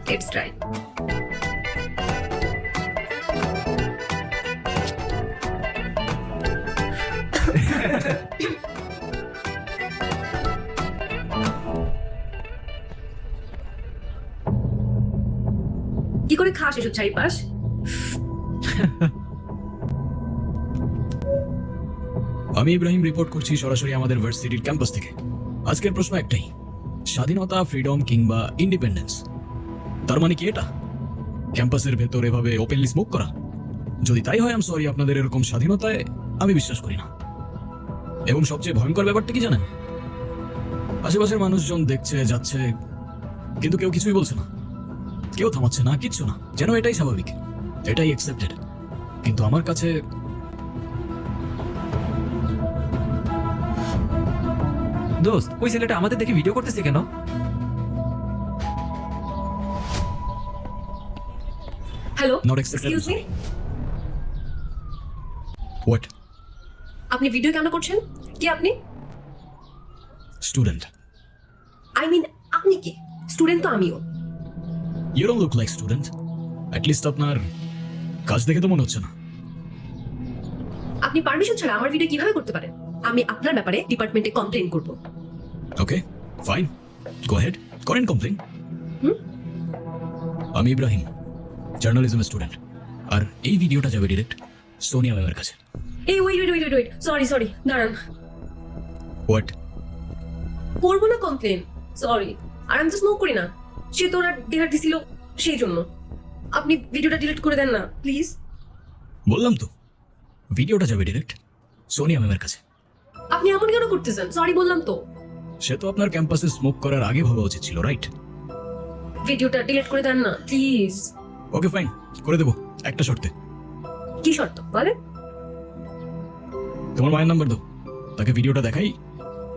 Let's try. কি করে খাস এসব চারিপাশ? আমি ইব্রাহিম রিপোর্ট করছি সরাসরি আমাদের ভার্সিটির ক্যাম্পাস থেকে। আজকের প্রশ্ন একটাই, স্বাধীনতা, ফ্রিডম কিংবা ইন্ডিপেন্ডেন্স, তার মানে কি এটা ক্যাম্পাসের ভেতর এভাবে ওপেনলি স্মোক করা? যদি তাই হয়, আই এম সরি, আপনাদের এরকম স্বাধীনতায় আমি বিশ্বাস করি না। এবং সবচেয়ে ভয়ঙ্কর ব্যাপারটা কি জানেন? আশেপাশের মানুষজন দেখছে, যাচ্ছে, কিন্তু কেউ কিছুই বলছে না, কেউ থামাচ্ছে না, কিচ্ছু না, যেন এটাই স্বাভাবিক, এটাই অ্যাকসেপ্টেড। কিন্তু আমার কাছে দোস্ত, ওই ছেলেটা আমাদের দেখে ভিডিও করতেছে কেন? Hello, Not accepted, excuse me, sorry. What? আপনি ভিডিও কেন করছেন? কি আপনি? স্টুডেন্ট। আই মিন আপনি কি স্টুডেন্ট? তো আমিও। You don't look like student, at least আপনার কাজ দেখে তো মনে হচ্ছে না। আপনি পারমিশন ছাড়া আমার ভিডিও কিভাবে করতে পারেন? আমি আপনার ব্যাপারে ডিপার্টমেন্টে কমপ্লেইন করব। ওকে ফাইন, গো হেড, করেন কমপ্লেন। হুম? আমি ইব্রাহিম, জার্নালিজম স্টুডেন্ট, আর এই ভিডিওটা যাবে ডিরেক্ট সোনিয়া ম্যামের কাছে। এই wait wait wait wait, sorry দাঁড়ান। হোয়াট? করবো না কমপ্লেন, সরি। আর আমি তো স্মোক করি না, সে তো ওরা ডেহার দিছিল সেই জন্য। আপনি ভিডিওটা ডিলিট করে দেন না প্লিজ। বললাম তো, ভিডিওটা যাবে ডিরেক্ট সোনিয়া ম্যামের কাছে। আপনি এমন কেন করতেছেন? সরি বললাম তো। সে তো আপনার ক্যাম্পাসে স্মোক করার আগে ভাবা উচিত ছিল, রাইট? ভিডিওটা ডিলিট করে দেন না প্লিজ। ওকে ফাইন, করে দেবো, একটা শর্তে। কি শর্ত বলেন? তোমার মায়ের নাম্বার দাও, তাকে ভিডিওটা দেখাই,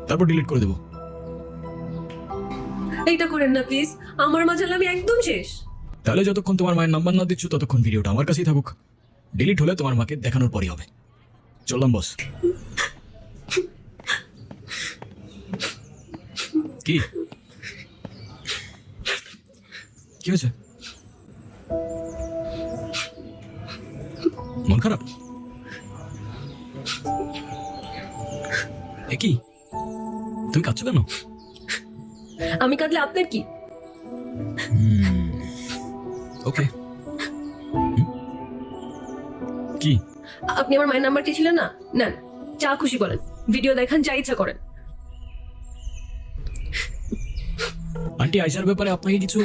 তারপর ডিলিট করে দেবো। এইটা করেন না প্লিজ, আমার মা জানলে আমি একদম শেষ। তাহলে যতক্ষণ তোমার মায়ের নাম্বার না দিচ্ছ ততক্ষণ ভিডিওটা আমার কাছেই থাকুক, ডিলিট হলে তোমার মাকে দেখানোর পরই হবে। চললাম বস। কি কি হয়েছে? মন খারাপ? এ কি, তুমি কাঁদছো কেন? আমি কাঁদলে আপনার কি? ওকে, কি? আপনি আমার মায়ের নাম্বার চেয়েছিলেন না, নেন, যা খুশি বলেন, ভিডিও দেখান, যা ইচ্ছা করেন। আন্টি আয়শার ব্যাপারে আপনাকে কিছু